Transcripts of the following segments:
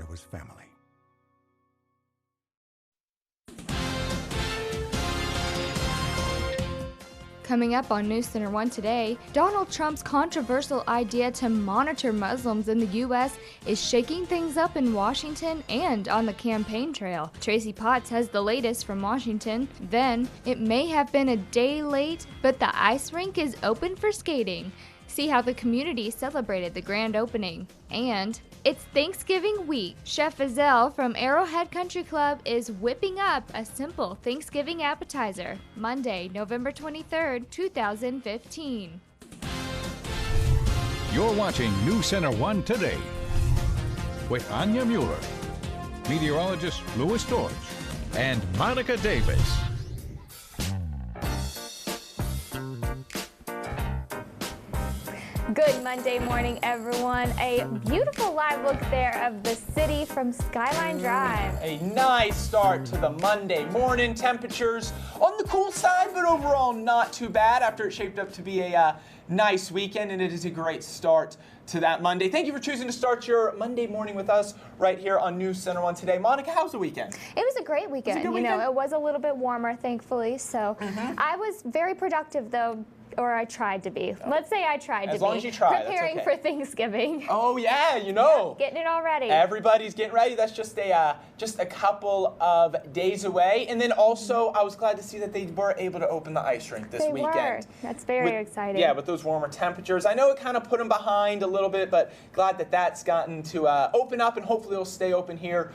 there was family. Coming up on NC1 Today, Donald Trump's controversial idea to monitor Muslims in the U.S. is shaking things up in Washington and on the campaign trail. Tracy Potts has the latest from Washington. Then, it may have been a day late, but the ice rink is open for skating. See how the community celebrated the grand opening. And it's Thanksgiving week. Chef Azelle from Arrowhead Country Club is whipping up a simple Thanksgiving appetizer. Monday, November 23rd, 2015. You're watching NC1 Today with Anya Mueller, meteorologist Louis Torres, and Monica Davis. Good Monday morning, everyone. A beautiful live look there of the city from Skyline Drive. A nice start to the Monday morning. Temperatures on the cool side, but overall not too bad after it shaped up to be a nice weekend, and it is a great start to that Monday. Thank you for choosing to start your Monday morning with us right here on NC1 Today. Monica, how's the weekend? It was a great weekend. It was a good weekend? You know, it was a little bit warmer, thankfully, so I was very productive, though. Or I tried to be. Let's say I tried to be. As long as you try, preparing that's okay. for Thanksgiving. Oh yeah, you know. Getting it all ready. Everybody's getting ready. That's just a couple of days away. And then also, I was glad to see that they were able to open the ice rink this weekend. Were. That's very exciting. Yeah, with those warmer temperatures. I know it kind of put them behind a little bit, but glad that that's gotten to open up, and hopefully it'll stay open here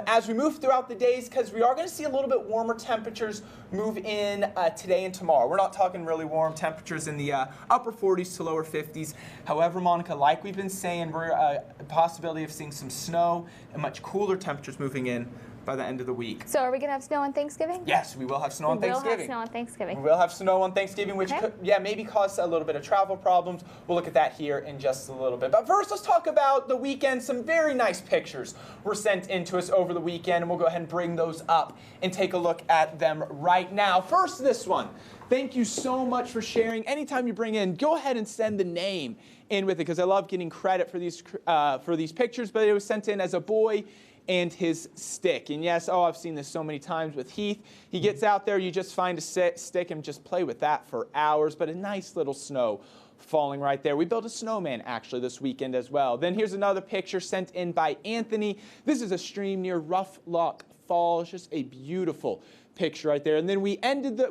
as we move throughout the days, because we are going to see a little bit warmer temperatures move in today and tomorrow. We're not talking really warm temperatures in the upper 40s to lower 50s. However, Monica, like we've been saying, we're a possibility of seeing some snow and much cooler temperatures moving in by the end of the week. So are we going to have snow on Thanksgiving? Yes, we will have snow on Thanksgiving. We will have snow on Thanksgiving. We will have snow on Thanksgiving, which could, maybe cause a little bit of travel problems. We'll look at that here in just a little bit. But first, let's talk about the weekend. Some very nice pictures were sent in to us over the weekend, and we'll go ahead and bring those up and take a look at them right now. First, this one. Thank you so much for sharing. Anytime you bring in, go ahead and send the name in with it, because I love getting credit for these pictures, but it was sent in as a boy and his stick. And yes, I've seen this so many times with Heath. He gets out there, you just find a stick and just play with that for hours, but a nice little snow falling right there. We built a snowman actually this weekend as well. Then here's another picture sent in by Anthony. This is a stream near Rough Lock Falls, just a beautiful picture right there. And then we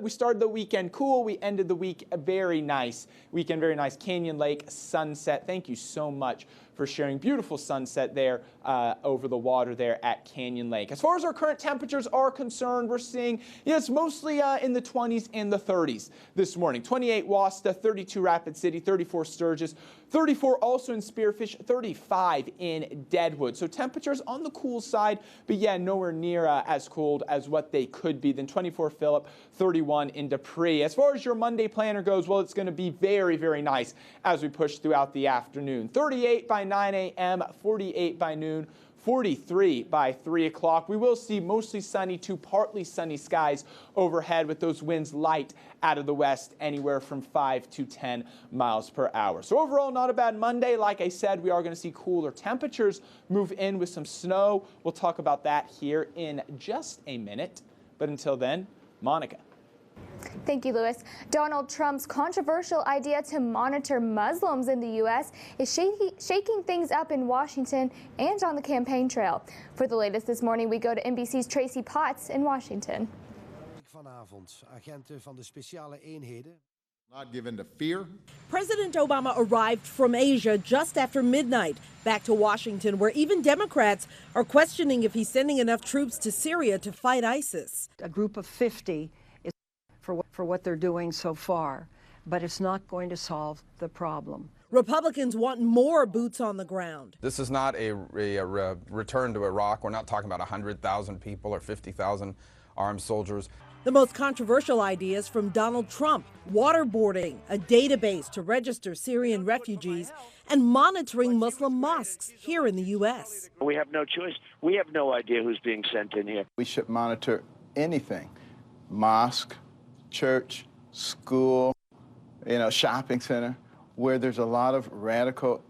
started the weekend cool. We ended the week very nice. Very nice Canyon Lake sunset. Thank you so much for sharing. Beautiful sunset there over the water there at Canyon Lake. As far as our current temperatures are concerned, we're seeing, it's mostly in the 20s and the 30s this morning. 28 Wasta, 32 Rapid City, 34 Sturgis, 34 also in Spearfish, 35 in Deadwood. So temperatures on the cool side, but yeah, nowhere near as cold as what they could be. Then 24 Phillip, 31 in Dupree. As far as your Monday planner goes, well, it's going to be very, very nice as we push throughout the afternoon. 38 by 9 a.m., 48 by noon, 43 by 3 o'clock. We will see mostly sunny to partly sunny skies overhead, with those winds light out of the west, anywhere from 5 to 10 miles per hour. So overall, not a bad Monday. Like I said, we are going to see cooler temperatures move in with some snow. We'll talk about that here in just a minute. But until then, Monica. Thank you, Louis. Donald Trump's controversial idea to monitor Muslims in the U.S. is shaking things up in Washington and on the campaign trail. For the latest this morning, we go to NBC's Tracy Potts in Washington. Vanavond, agenten van de speciale eenheden. Not given to fear. President Obama arrived from Asia just after midnight, back to Washington, where even Democrats are questioning if he's sending enough troops to Syria to fight ISIS. A group of 50 is for what they're doing so far, but it's not going to solve the problem. Republicans want more boots on the ground. This is not a return to Iraq. We're not talking about 100,000 people or 50,000 armed soldiers. The most controversial ideas from Donald Trump: waterboarding, a database to register Syrian refugees, and monitoring Muslim mosques here in the U.S. We have no choice. We have no idea who's being sent in here. We should monitor anything: mosque, church, school, shopping center, where there's a lot of radical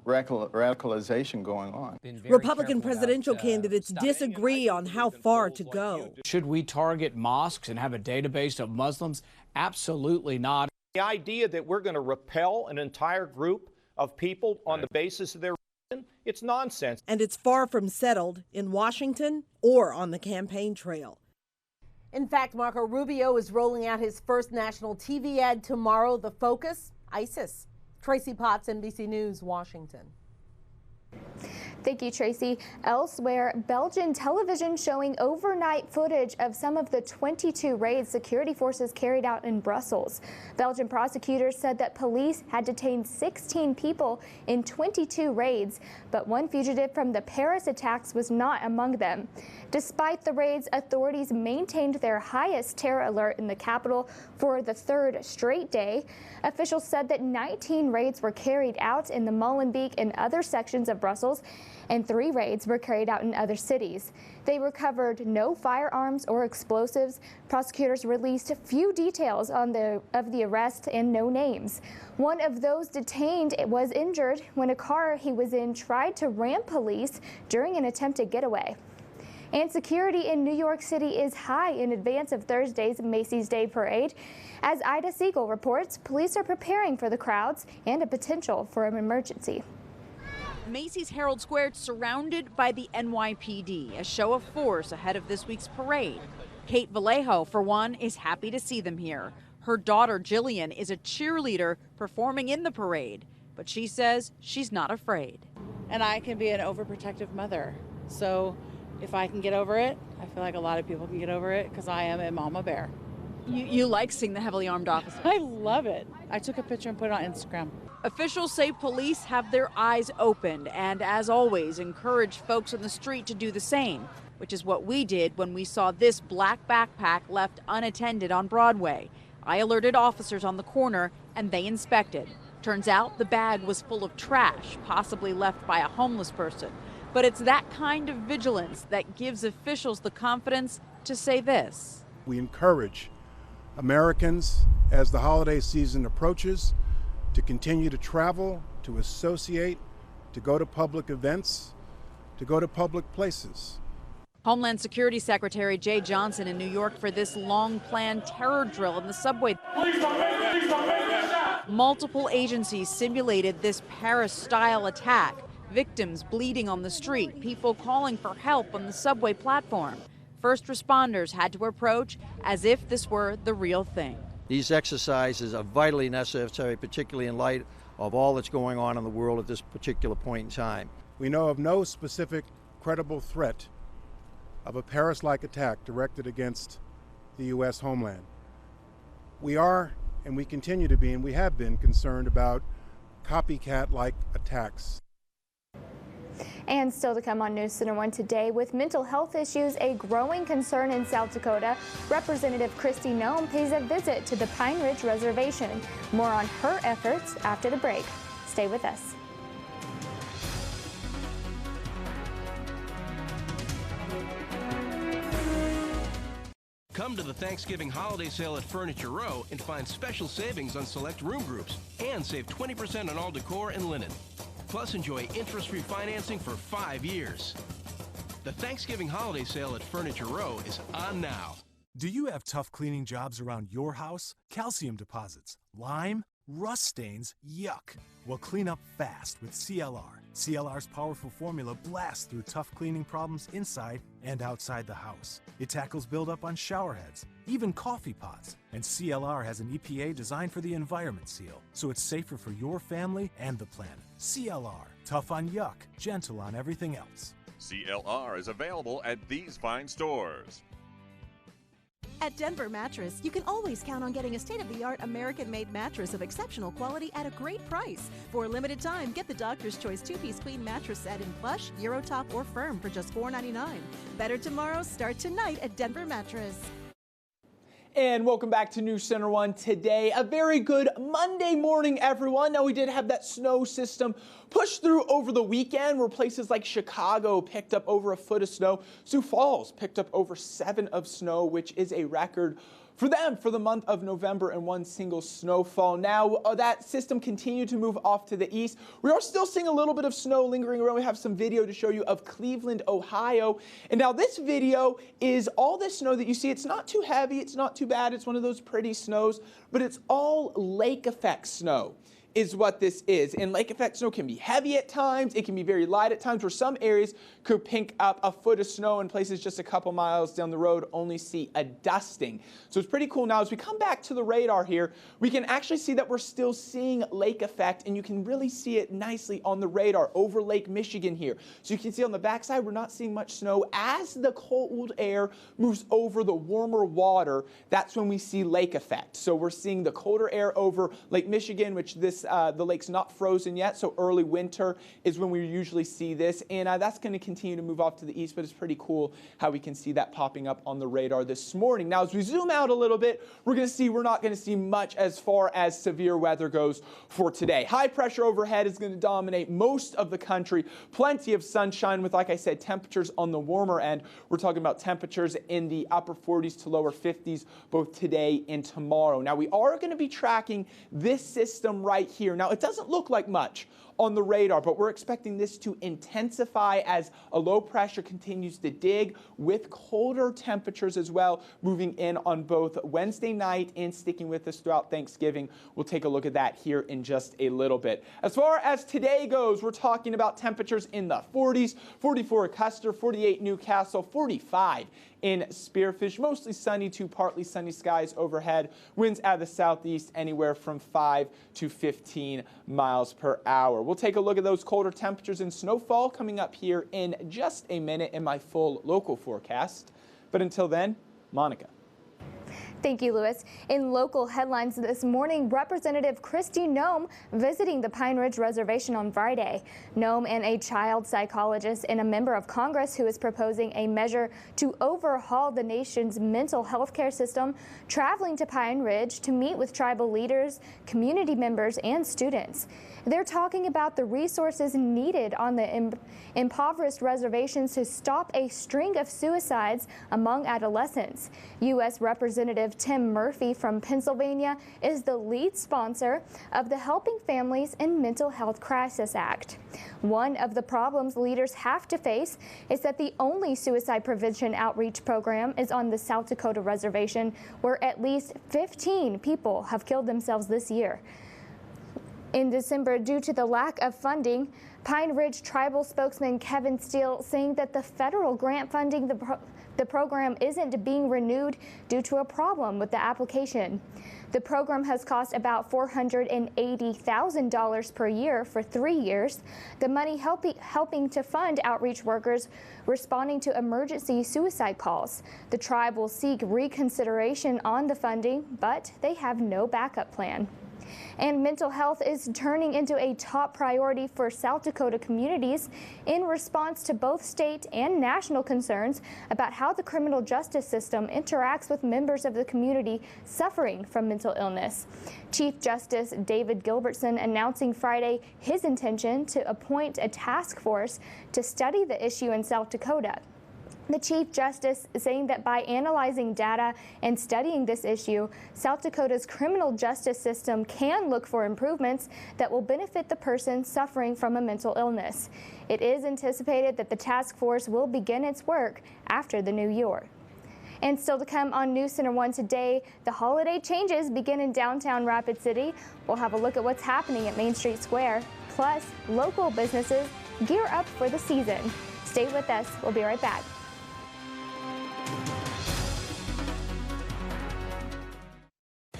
radicalization going on. Republican presidential candidates disagree on how far to go. Should we target mosques and have a database of Muslims? Absolutely not. The idea that we're going to repel an entire group of people on the basis of their religion, it's nonsense. And it's far from settled in Washington or on the campaign trail. In fact, Marco Rubio is rolling out his first national TV ad tomorrow. The focus, ISIS. Tracy Potts, NBC News, Washington. Thank you, Tracy. Elsewhere, Belgian television showing overnight footage of some of the 22 raids security forces carried out in Brussels. Belgian prosecutors said that police had detained 16 people in 22 raids, but one fugitive from the Paris attacks was not among them. Despite the raids, authorities maintained their highest terror alert in the capital for the third straight day. Officials said that 19 raids were carried out in the Molenbeek and other sections of Brussels, and 3 raids were carried out in other cities. They recovered no firearms or explosives. Prosecutors released few details of the arrest and no names. One of those detained was injured when a car he was in tried to ram police during an attempted getaway. And security in New York City is high in advance of Thursday's Macy's Day Parade. As Ida Siegel reports, police are preparing for the crowds and a potential for an emergency. Macy's Herald Square surrounded by the NYPD, a show of force ahead of this week's parade. Kate Vallejo, for one, is happy to see them here. Her daughter, Jillian, is a cheerleader performing in the parade, but she says she's not afraid. And I can be an overprotective mother, so if I can get over it, I feel like a lot of people can get over it because I am a mama bear. You like seeing the heavily armed officers? I love it. I took a picture and put it on Instagram. Officials say police have their eyes opened and, as always, encourage folks on the street to do the same, which is what we did when we saw this black backpack left unattended on Broadway. I alerted officers on the corner and they inspected. Turns out the bag was full of trash, possibly left by a homeless person. But it's that kind of vigilance that gives officials the confidence to say this. We encourage Americans, as the holiday season approaches, to continue to travel, to associate, to go to public events, to go to public places. Homeland Security Secretary Jay Johnson in New York for this long-planned terror drill in the subway. Multiple agencies simulated this Paris-style attack. Victims bleeding on the street, people calling for help on the subway platform. First responders had to approach as if this were the real thing. These exercises are vitally necessary, particularly in light of all that's going on in the world at this particular point in time. We know of no specific credible threat of a Paris-like attack directed against the U.S. homeland. We are, and we continue to be, and we have been concerned about copycat-like attacks. And still to come on News Center 1 today, with mental health issues a growing concern in South Dakota, Representative Kristi Noem pays a visit to the Pine Ridge Reservation. More on her efforts after the break. Stay with us. Come to the Thanksgiving holiday sale at Furniture Row and find special savings on select room groups and save 20% on all decor and linen. Plus, enjoy interest-free financing for 5 years. The Thanksgiving holiday sale at Furniture Row is on now. Do you have tough cleaning jobs around your house? Calcium deposits, lime, rust stains, yuck. Well, clean up fast with CLR. CLR's powerful formula blasts through tough cleaning problems inside and outside the house. It tackles buildup on shower heads, even coffee pots. And CLR has an EPA designed for the environment seal, so it's safer for your family and the planet. CLR, tough on yuck, gentle on everything else. CLR is available at these fine stores. At Denver Mattress, you can always count on getting a state-of-the-art American-made mattress of exceptional quality at a great price. For a limited time, get the Doctor's Choice 2-piece queen mattress set in plush, Eurotop, or firm for just $4.99. Better tomorrow, start tonight at Denver Mattress. And welcome back to News Center 1 today. A very good Monday morning, everyone. Now, we did have that snow system push through over the weekend where places like Chicago picked up over a foot of snow. Sioux Falls picked up over 7 of snow, which is a record for them for the month of November and one single snowfall. Now that system continued to move off to the east. We are still seeing a little bit of snow lingering around. We have some video to show you of Cleveland, Ohio. And now this video is all this snow that you see. It's not too heavy. It's not too bad. It's one of those pretty snows, but it's all lake effect snow is what this is. And lake effect snow can be heavy at times. It can be very light at times, where some areas could pick up a foot of snow, and places just a couple miles down the road only see a dusting. So it's pretty cool. Now, as we come back to the radar here, we can actually see that we're still seeing lake effect, and you can really see it nicely on the radar over Lake Michigan here. So you can see on the backside, we're not seeing much snow. As the cold air moves over the warmer water, that's when we see lake effect. So we're seeing the colder air over Lake Michigan, which the lake's not frozen yet, so early winter is when we usually see this, and that's going to continue to move off to the east, but it's pretty cool how we can see that popping up on the radar this morning. Now, as we zoom out a little bit, we're not going to see much as far as severe weather goes for today. High pressure overhead is going to dominate most of the country. Plenty of sunshine with, like I said, temperatures on the warmer end. We're talking about temperatures in the upper 40s to lower 50s both today and tomorrow. Now, we are going to be tracking this system right here. Now, it doesn't look like much on the radar, but we're expecting this to intensify as a low pressure continues to dig, with colder temperatures as well moving in on both Wednesday night and sticking with us throughout Thanksgiving. We'll take a look at that here in just a little bit. As far as today goes, we're talking about temperatures in the 40s, 44 at Custer, 48 Newcastle, 45 in Spearfish. Mostly sunny to partly sunny skies overhead. Winds out of the southeast anywhere from 5 to 15 miles per hour. We'll take a look at those colder temperatures and snowfall coming up here in just a minute in my full local forecast. But until then, Monica. Thank you, Lewis. In local headlines this morning, Representative Kristi Noem visiting the Pine Ridge Reservation on Friday. Noem and a child psychologist and a member of Congress who is proposing a measure to overhaul the nation's mental health care system, traveling to Pine Ridge to meet with tribal leaders, community members, and students. They're talking about the resources needed on the impoverished reservations to stop a string of suicides among adolescents. U.S. Representative Tim Murphy from Pennsylvania is the lead sponsor of the Helping Families in Mental Health Crisis Act. One of the problems leaders have to face is that the only suicide prevention outreach program is on the South Dakota reservation, where at least 15 people have killed themselves this year. In December, due to the lack of funding, Pine Ridge Tribal spokesman Kevin Steele saying that the federal grant funding the program isn't being renewed due to a problem with the application. The program has cost about $480,000 per year for 3 years, the money helping to fund outreach workers responding to emergency suicide calls. The tribe will seek reconsideration on the funding, but they have no backup plan. And mental health is turning into a top priority for South Dakota communities in response to both state and national concerns about how the criminal justice system interacts with members of the community suffering from mental illness. Chief Justice David Gilbertson announcing Friday his intention to appoint a task force to study the issue in South Dakota. The Chief Justice saying that by analyzing data and studying this issue, South Dakota's criminal justice system can look for improvements that will benefit the person suffering from a mental illness. It is anticipated that the task force will begin its work after the new year. And still to come on News Center 1 Today, the holiday changes begin in downtown Rapid City. We'll have a look at what's happening at Main Street Square. Plus, local businesses gear up for the season. Stay with us. We'll be right back.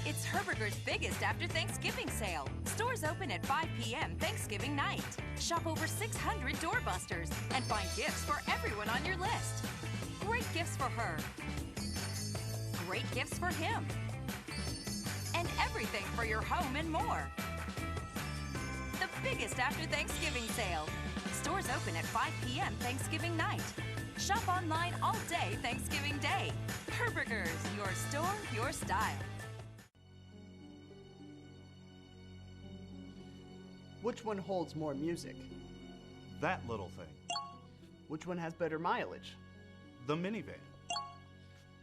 It's Herberger's biggest after Thanksgiving sale. Stores open at 5 p.m. Thanksgiving night. Shop over 600 doorbusters and find gifts for everyone on your list. Great gifts for her. Great gifts for him. And everything for your home and more. The biggest after Thanksgiving sale. Stores open at 5 p.m. Thanksgiving night. Shop online all day Thanksgiving Day. Herberger's, your store, your style. Which one holds more music? That little thing. Which one has better mileage? The minivan.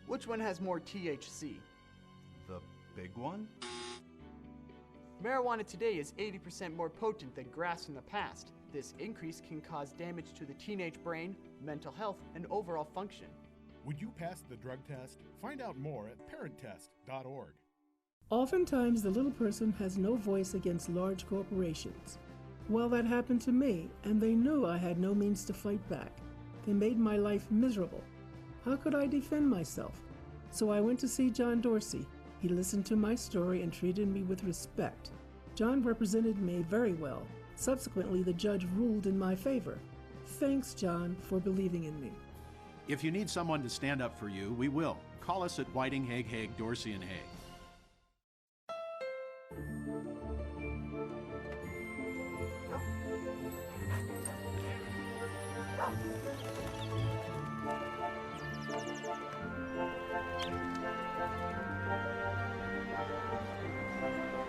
Which one has more THC? big one? Marijuana today is 80% more potent than grass in the past. This increase can cause damage to the teenage brain, mental health, and overall function. Would you pass the drug test? Find out more at parenttest.org. Oftentimes, the little person has no voice against large corporations. Well, that happened to me, and they knew I had no means to fight back. They made my life miserable. How could I defend myself? So I went to see John Dorsey. He listened to my story and treated me with respect. John represented me very well. Subsequently, the judge ruled in my favor. Thanks, John, for believing in me. If you need someone to stand up for you, we will. Call us at Whiting, Hague, Hague, Dorsey & Hague.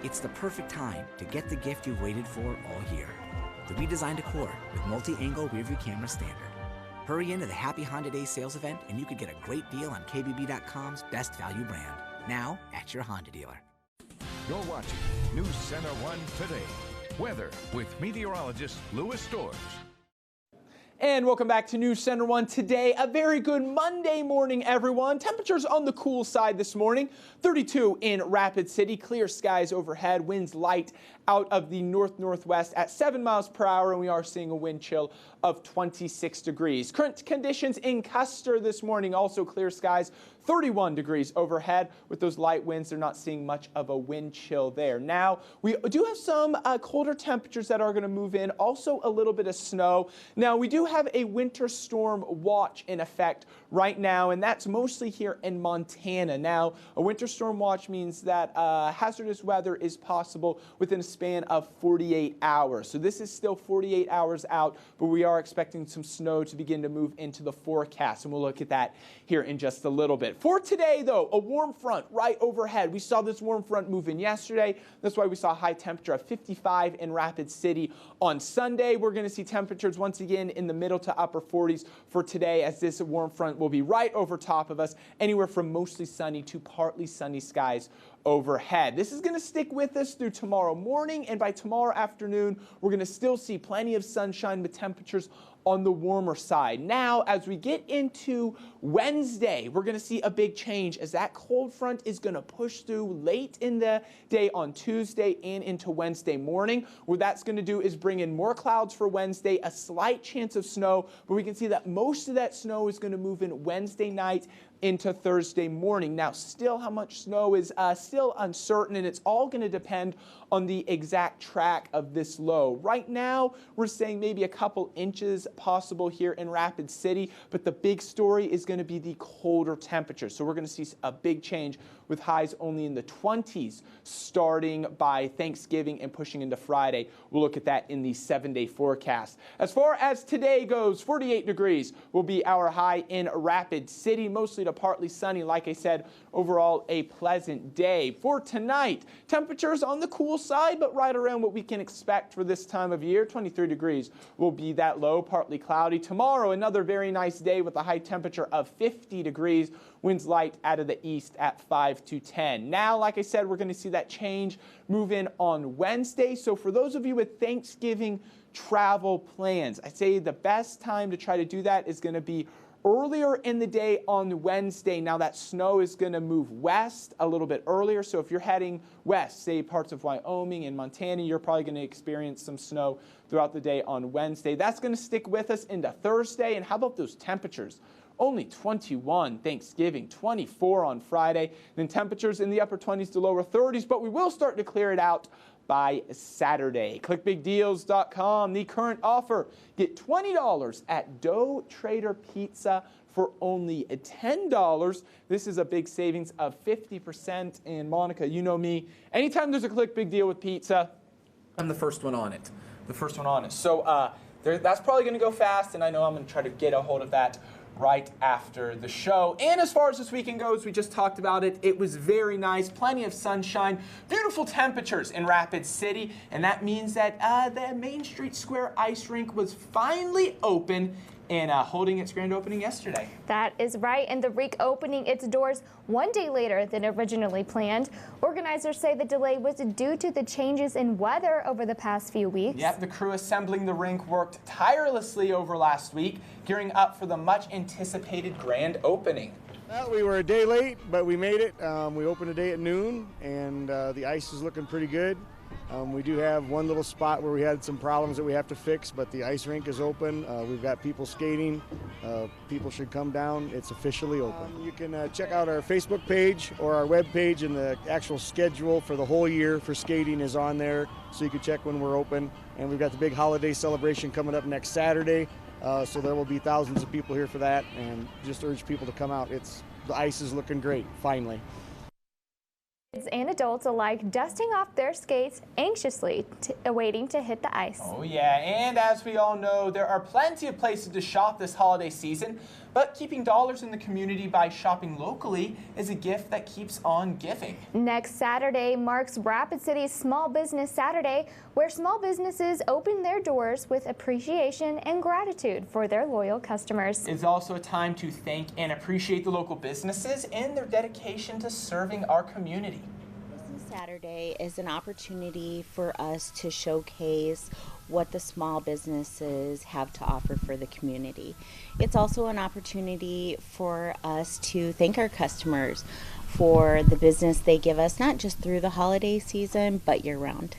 It's the perfect time to get the gift you've waited for all year. The redesigned Accord with multi-angle rearview camera standard. Hurry into the Happy Honda Days sales event and you could get a great deal on KBB.com's best value brand. Now at your Honda dealer. You're watching News Center 1 Today. Weather with meteorologist Louis Storrs. And welcome back to News Center 1 Today. A very good Monday morning, everyone. Temperatures on the cool side this morning. 32 in Rapid City. Clear skies overhead. Winds light out of the north-northwest at 7 miles per hour. And we are seeing a wind chill of 26 degrees. Current conditions in Custer this morning. Also clear skies. 31 degrees overhead. With those light winds, they're not seeing much of a wind chill there. Now, we do have some colder temperatures that are going to move in. Also a little bit of snow. Now, we do have a winter storm watch in effect right now, and that's mostly here in Montana. Now, a winter storm watch means that hazardous weather is possible within a span of 48 hours. So this is still 48 hours out, but we are expecting some snow to begin to move into the forecast, and we'll look at that here in just a little bit. For today, though, a warm front right overhead. We saw this warm front move in yesterday. That's why we saw a high temperature of 55 in Rapid City on Sunday. We're going to see temperatures once again in the middle to upper 40s for today, as this warm front will be right over top of us, anywhere from mostly sunny to partly sunny skies overhead. This is going to stick with us through tomorrow morning, and by tomorrow afternoon, we're going to still see plenty of sunshine with temperatures on the warmer side. Now, as we get into Wednesday, we're going to see a big change as that cold front is going to push through late in the day on Tuesday and into Wednesday morning. What that's going to do is bring in more clouds for Wednesday, a slight chance of snow, but we can see that most of that snow is going to move in Wednesday night into Thursday morning. Now, still how much snow is still uncertain, and it's all going to depend on the exact track of this low. Right now, we're saying maybe a couple inches possible here in Rapid City, but the big story is going to be the colder temperatures. So we're going to see a big change with highs only in the 20s starting by Thanksgiving and pushing into Friday. We'll look at that in the 7-day forecast. As far as today goes, 48 degrees will be our high in Rapid City, mostly to partly sunny. Like I said, overall a pleasant day. For tonight, temperatures on the cool side, but right around what we can expect for this time of year. 23 degrees will be that low, partly cloudy. Tomorrow, another very nice day with a high temperature of 50 degrees. Winds light out of the east at 5 to 10. Now, like I said, we're going to see that change move in on Wednesday. So for those of you with Thanksgiving travel plans, I'd say the best time to try to do that is going to be earlier in the day on Wednesday. Now that snow is going to move west a little bit earlier. So if you're heading west, say parts of Wyoming and Montana, you're probably going to experience some snow throughout the day on Wednesday. That's going to stick with us into Thursday. And how about those temperatures? Only 21 Thanksgiving, 24 on Friday. Then temperatures in the upper 20s to lower 30s, but we will start to clear it out by Saturday. ClickBigDeals.com, the current offer. Get $20 at Dough Trader Pizza for only $10. This is a big savings of 50%. And Monica, you know me, anytime there's a Click Big Deal with pizza, I'm the first one on it. So that's probably going to go fast, and I know I'm going to try to get a hold of that right after the show. And as far as this weekend goes, we just talked about it. It was very nice, plenty of sunshine, beautiful temperatures in Rapid City, and that means that the Main Street Square ice rink was finally open and holding its grand opening yesterday. That is right, and the rink opening its doors one day later than originally planned. Organizers say the delay was due to the changes in weather over the past few weeks. Yep, the crew assembling the rink worked tirelessly over last week, gearing up for the much anticipated grand opening. Well, we were a day late, but we made it. We opened today at noon, and the ice is looking pretty good. We do have one little spot where we had some problems that we have to fix, but the ice rink is open. We've got people skating. People should come down. It's officially open. You can check out our Facebook page or our web page, and the actual schedule for the whole year for skating is on there, so you can check when we're open. And we've got the big holiday celebration coming up next Saturday. So there will be thousands of people here for that, and just urge people to come out. The ice is looking great, finally. Kids and adults alike dusting off their skates, anxiously awaiting to hit the ice. Oh yeah, and as we all know, there are plenty of places to shop this holiday season, but keeping dollars in the community by shopping locally is a gift that keeps on giving. Next Saturday marks Rapid City's Small Business Saturday, where small businesses open their doors with appreciation and gratitude for their loyal customers. It's also a time to thank and appreciate the local businesses and their dedication to serving our community. Saturday is an opportunity for us to showcase what the small businesses have to offer for the community. It's also an opportunity for us to thank our customers for the business they give us, not just through the holiday season, but year-round.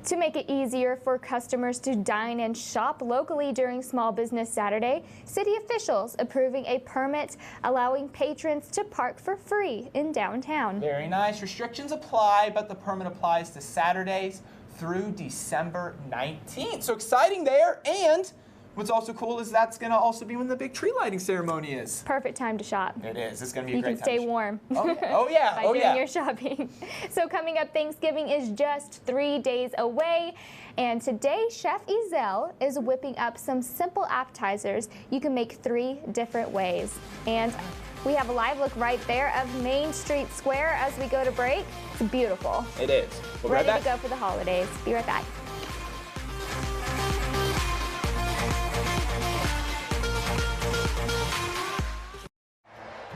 To make it easier for customers to dine and shop locally during Small Business Saturday, city officials approving a permit allowing patrons to park for free in downtown. Very nice. Restrictions apply, but the permit applies to Saturdays through December 19th. So exciting there. And what's also cool is that's going to also be when the big tree lighting ceremony is. Perfect time to shop. It is. It's going to be a great time. You can stay warm. Oh yeah. By doing your shopping. So coming up, Thanksgiving is just 3 days away. And today, Chef Ezel is whipping up some simple appetizers you can make 3 different ways. And we have a live look right there of Main Street Square as we go to break. It's beautiful. It is. We'll Ready to go for the holidays. Be right back.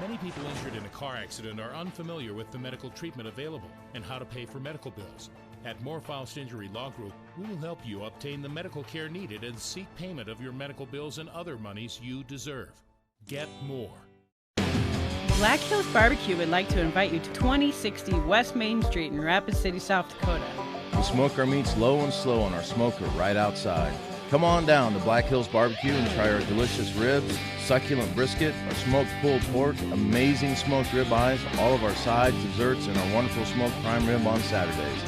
Many people injured in a car accident are unfamiliar with the medical treatment available and how to pay for medical bills. At Moore-Faust Injury Law Group, we will help you obtain the medical care needed and seek payment of your medical bills and other monies you deserve. Get more. Black Hills Barbecue would like to invite you to 2060 West Main Street in Rapid City, South Dakota. We smoke our meats low and slow on our smoker right outside. Come on down to Black Hills Barbecue and try our delicious ribs, succulent brisket, our smoked pulled pork, amazing smoked ribeyes, all of our sides, desserts, and our wonderful smoked prime rib on Saturdays.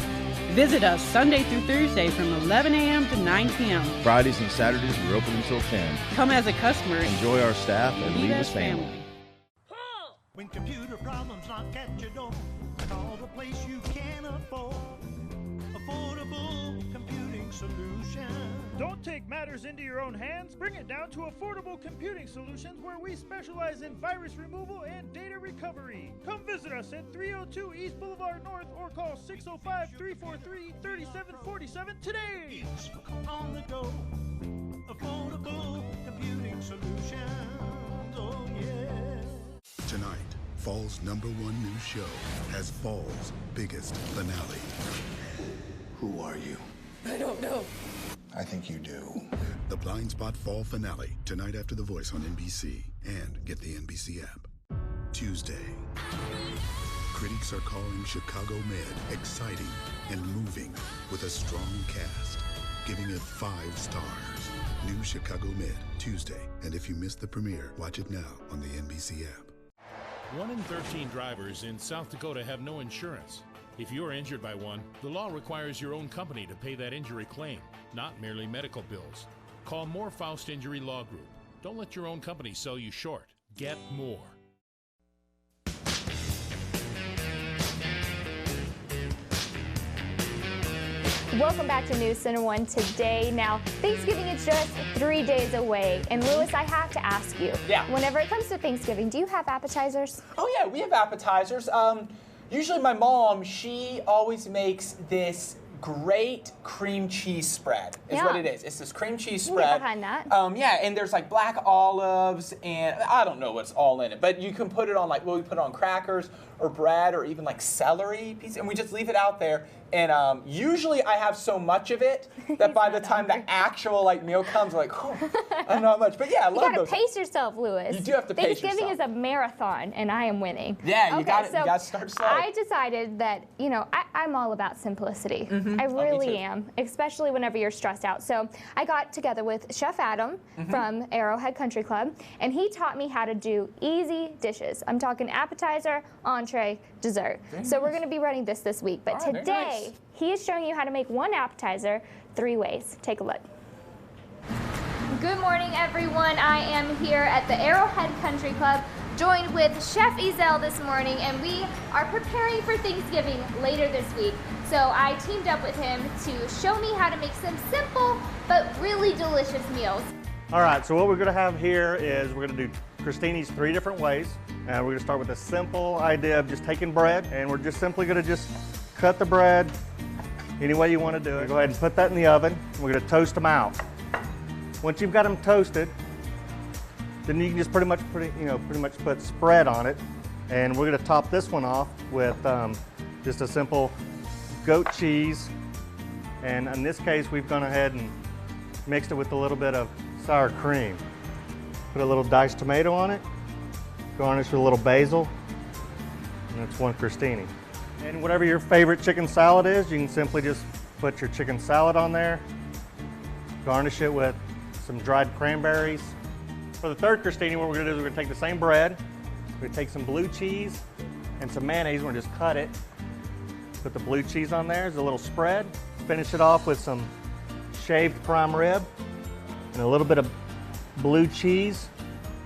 Visit us Sunday through Thursday from 11 a.m. to 9 p.m. Fridays and Saturdays, we're open until 10. Come as a customer. Enjoy our staff and leave as family. When computer problems knock at your door, call the place you can afford. Affordable Computing Solutions. Don't take matters into your own hands. Bring it down to Affordable Computing Solutions, where we specialize in virus removal and data recovery. Come visit us at 302 East Boulevard North or call 605-343-3747 today. On the go. Affordable Computing Solutions. Oh, yeah. Tonight, Fall's #1 news show has Fall's biggest finale. Who are you? I don't know. I think you do. The Blind Spot Fall finale, tonight after The Voice on NBC. And get the NBC app. Tuesday. Critics are calling Chicago Med exciting and moving with a strong cast, giving it 5 stars. New Chicago Med, Tuesday. And if you missed the premiere, watch it now on the NBC app. 1 in 13 drivers in South Dakota have no insurance. If you're injured by one, the law requires your own company to pay that injury claim, not merely medical bills. Call Moore-Faust Injury Law Group. Don't let your own company sell you short. Get more. Welcome back to News Center 1 Today. Now, Thanksgiving is just 3 days away. And Louis, I have to ask you, whenever it comes to Thanksgiving, do you have appetizers? Oh yeah, we have appetizers. Usually my mom, she always makes this great cream cheese spread is Yeah. what it is. It's this cream cheese You can get spread. behind that. Yeah, and there's like black olives, and I don't know what's all in it, but you can put it on we put it on crackers or bread or even like celery pieces, and we just leave it out there. And usually I have so much of it that by the time the actual meal comes, I'm like, oh, I don't know how much. But yeah, I love You those. gotta pace yourself, Lewis. You do have to pace Thanksgiving yourself. is a marathon, and I am winning. Yeah, you got it. So You got to start slow. I decided that, I'm all about simplicity. I me really too. am, especially whenever you're stressed out. So I got together with Chef Adam from Arrowhead Country Club, and he taught me how to do easy dishes. I'm talking appetizer, entree, dessert. So we're going to be running this week. But All right, very today, nice. he is showing you how to make one appetizer 3 ways. Take a look. Good morning, everyone. I am here at the Arrowhead Country Club, joined with Chef Ezel this morning, and we are preparing for Thanksgiving later this week. So I teamed up with him to show me how to make some simple but really delicious meals. All right, so what we're gonna have here is we're gonna do crostinis 3 different ways. And we're gonna start with a simple idea of just taking bread, and we're just simply gonna cut the bread any way you wanna do it. Go ahead and put that in the oven. We're gonna toast them out. Once you've got them toasted, then you can just pretty much put spread on it. And we're gonna top this one off with just a simple goat cheese. And in this case, we've gone ahead and mixed it with a little bit of sour cream. Put a little diced tomato on it, garnish with a little basil, and that's one crostini. And whatever your favorite chicken salad is, you can simply just put your chicken salad on there, garnish it with some dried cranberries. For the third crostini, what we're gonna do is we're gonna take the same bread, we're gonna take some blue cheese and some mayonnaise, we're gonna just cut it, put the blue cheese on there as a little spread, finish it off with some shaved prime rib and a little bit of blue cheese,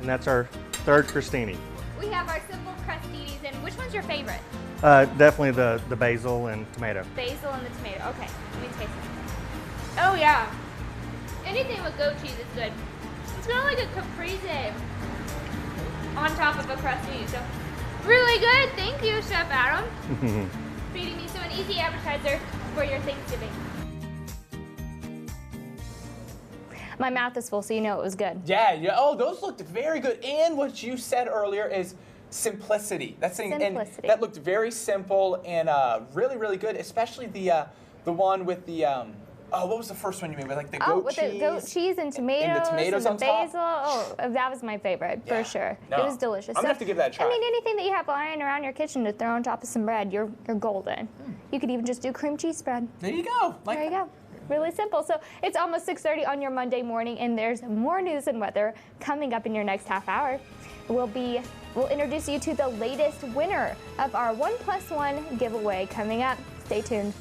and that's our third crostini. We have our simple crostinis, and which one's your favorite? Definitely the basil and tomato. Basil and the tomato. Okay, let me taste it. Oh yeah. Anything with goat cheese is good. It's kind of like a caprese on top of a crostini. So really good. Thank you, Chef Adam. Feeding me an easy appetizer for your Thanksgiving. My mouth is full, so you know it was good. Yeah. Oh, those looked very good. And what you said earlier is simplicity. That's thing, Simplicity. and that looked very simple and really, really good. Especially the one with the what was the first one you made with the goat with cheese? the goat cheese and tomatoes and the tomatoes on top. basil. Oh, that was my favorite for sure. No, It was delicious. I'm gonna have to give that a try. I mean, anything that you have lying around your kitchen to throw on top of some bread, you're golden. You could even just do cream cheese spread. There you go. There you go. Really simple. So it's almost 6:30 on your Monday morning, and there's more news and weather coming up in your next half hour. We'll introduce you to the latest winner of our 1+1 giveaway coming up. Stay tuned.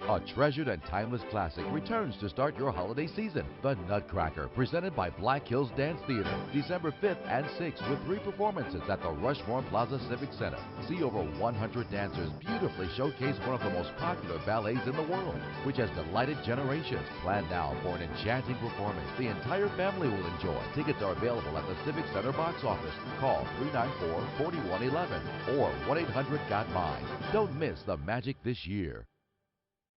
A treasured and timeless classic returns to start your holiday season. The Nutcracker, presented by Black Hills Dance Theater, December 5th and 6th with 3 performances at the Rushmore Plaza Civic Center. See over 100 dancers beautifully showcase one of the most popular ballets in the world, which has delighted generations. Plan now for an enchanting performance the entire family will enjoy. Tickets are available at the Civic Center box office. Call 394-4111 or 1-800-GOT-MINE. Don't miss the magic this year.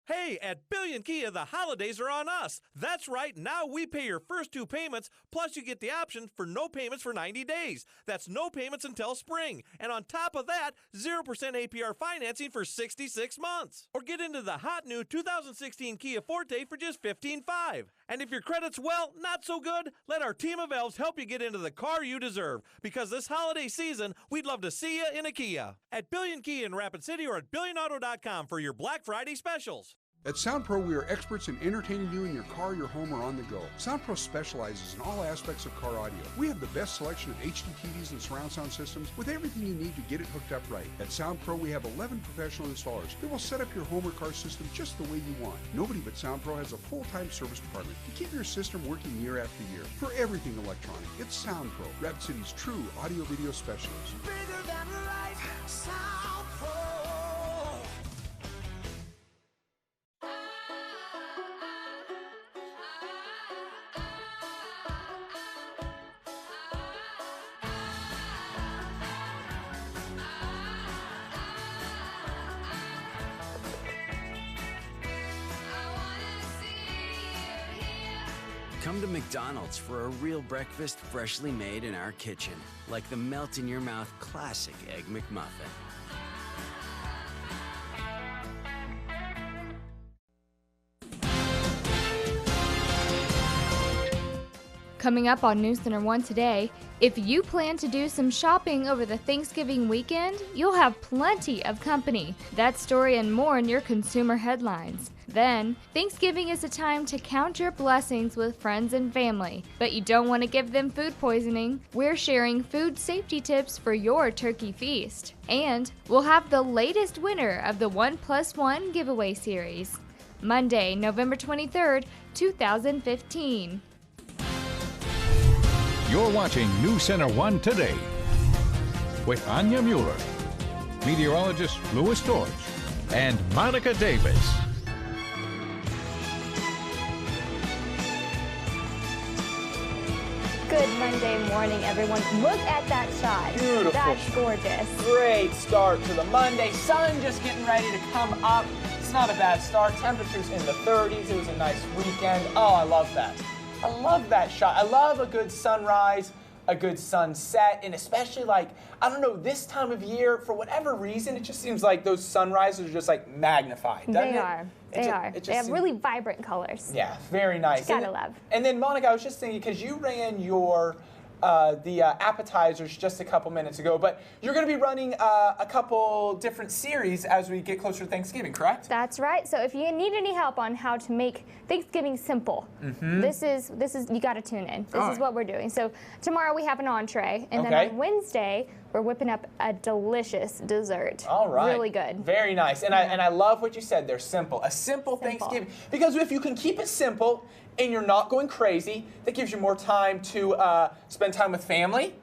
Hey, at Billion Kia, the holidays are on us. That's right, now we pay your first 2 payments, plus you get the option for no payments for 90 days. That's no payments until spring. And on top of that, 0% APR financing for 66 months. Or get into the hot new 2016 Kia Forte for just $15,500. And if your credit's, well, not so good, let our team of elves help you get into the car you deserve. Because this holiday season, we'd love to see you in a Kia. At Billion Kia in Rapid City or at BillionAuto.com for your Black Friday specials. At SoundPro, we are experts in entertaining you in your car, your home, or on the go. SoundPro specializes in all aspects of car audio. We have the best selection of HD TVs and surround sound systems with everything you need to get it hooked up right. At SoundPro, we have 11 professional installers that will set up your home or car system just the way you want. Nobody but SoundPro has a full-time service department to keep your system working year after year. For everything electronic, it's SoundPro, Rapid City's true audio-video specialist. Bigger than life, SoundPro. Come to McDonald's for a real breakfast freshly made in our kitchen, like the melt-in-your-mouth classic Egg McMuffin. Coming up on News Center 1 today, if you plan to do some shopping over the Thanksgiving weekend, you'll have plenty of company. That story and more in your consumer headlines. Then, Thanksgiving is a time to count your blessings with friends and family, but you don't want to give them food poisoning. We're sharing food safety tips for your turkey feast. And we'll have the latest winner of the 1+1 giveaway series. Monday, November 23rd, 2015. You're watching News Center 1 Today with Anya Mueller, meteorologist Louis George, and Monica Davis. Good Monday morning, everyone. Look at that shot. Beautiful. That's gorgeous. Great start to the Monday. Sun just getting ready to come up. It's not a bad start. Temperatures in the 30s. It was a nice weekend. Oh, I love that. I love that shot. I love a good sunrise, a good sunset, and especially like, I don't know, this time of year, for whatever reason, it just seems like those sunrises are just like magnified, doesn't They it? are. It They ju- are. it just They have seems- really vibrant colors. Yeah, very nice. Gotta And- love. And then, Monica, I was just thinking, because you ran your appetizers just a couple minutes ago, but you're going to be running a couple different series as we get closer to Thanksgiving, correct? That's right. So if you need any help on how to make Thanksgiving simple, this is you got to tune in. This is what we're doing. So tomorrow we have an entree, and then on Wednesday we're whipping up a delicious dessert. All right. Really good. Very nice. And I love what you said. They're simple. A simple Thanksgiving. Because if you can keep it simple and you're not going crazy, that gives you more time to spend time with family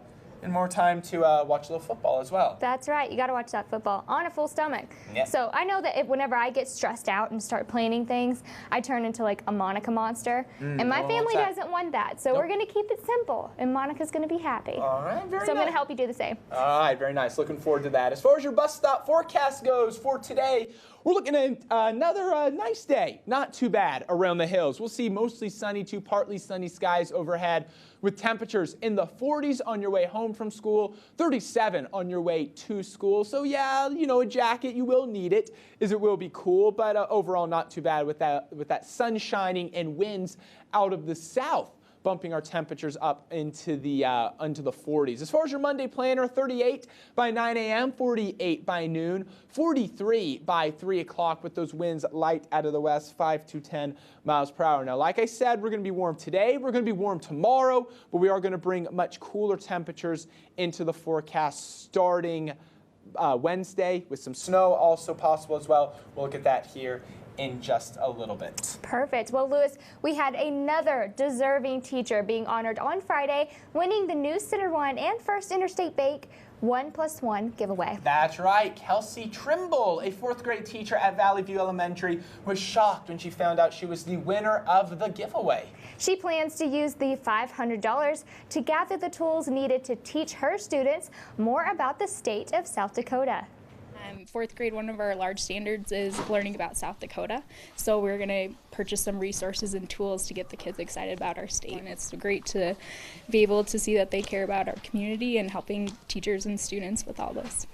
and more time to watch a little football as well. That's right. You got to watch that football on a full stomach. Yeah. So I know that whenever I get stressed out and start planning things, I turn into like a Monica monster. And my family doesn't want that. So we're going to keep it simple, and Monica's going to be happy. All right, very So I'm going to nice. help you do the same. All right, very nice. Looking forward to that. As far as your bus stop forecast goes for today, we're looking at another nice day. Not too bad around the hills. We'll see mostly sunny to partly sunny skies overhead with temperatures in the 40s on your way home from school, 37 on your way to school. So yeah, you know, a jacket, you will need it, as it will be cool, but overall not too bad with that sun shining and winds out of the south, bumping our temperatures up into the 40s. As far as your Monday planner, 38 by 9 a.m., 48 by noon, 43 by 3 o'clock with those winds light out of the west, 5 to 10 miles per hour. Now, like I said, we're going to be warm today. We're going to be warm tomorrow, but we are going to bring much cooler temperatures into the forecast starting Wednesday with some snow also possible as well. We'll look at that here in just a little bit. Perfect. Well, Louis, we had another deserving teacher being honored on Friday, winning the News Center 1 and First Interstate Bank 1+1 giveaway. That's right. Kelsey Trimble, a 4th grade teacher at Valley View Elementary, was shocked when she found out she was the winner of the giveaway. She plans to use the $500 to gather the tools needed to teach her students more about the state of South Dakota. 4th grade, one of our large standards is learning about South Dakota. So we're going to purchase some resources and tools to get the kids excited about our state. And it's great to be able to see that they care about our community and helping teachers and students with all this.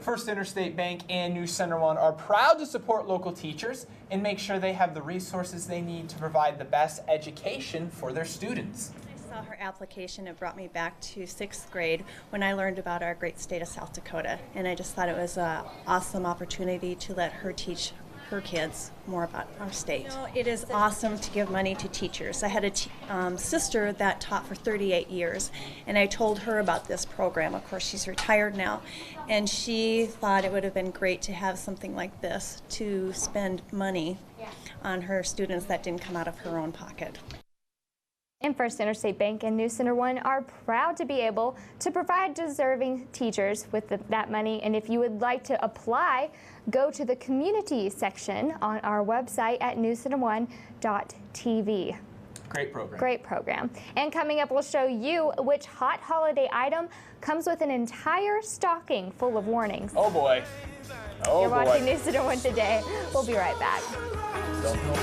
First Interstate Bank and News Center 1 are proud to support local teachers and make sure they have the resources they need to provide the best education for their students. Saw her application. It brought me back to 6th grade when I learned about our great state of South Dakota, and I just thought it was an awesome opportunity to let her teach her kids more about our state. You know, it is awesome to give money to teachers. I had a sister that taught for 38 years, and I told her about this program. Of course, she's retired now, and she thought it would have been great to have something like this to spend money on her students that didn't come out of her own pocket. And First Interstate Bank and News Center 1 are proud to be able to provide deserving teachers with that money. And if you would like to apply, go to the community section on our website at newscenter1.tv. Great program. Great program. And coming up, we'll show you which hot holiday item comes with an entire stocking full of warnings. Oh boy. Oh You're boy. watching News Center 1 today. We'll be right back. Don't know.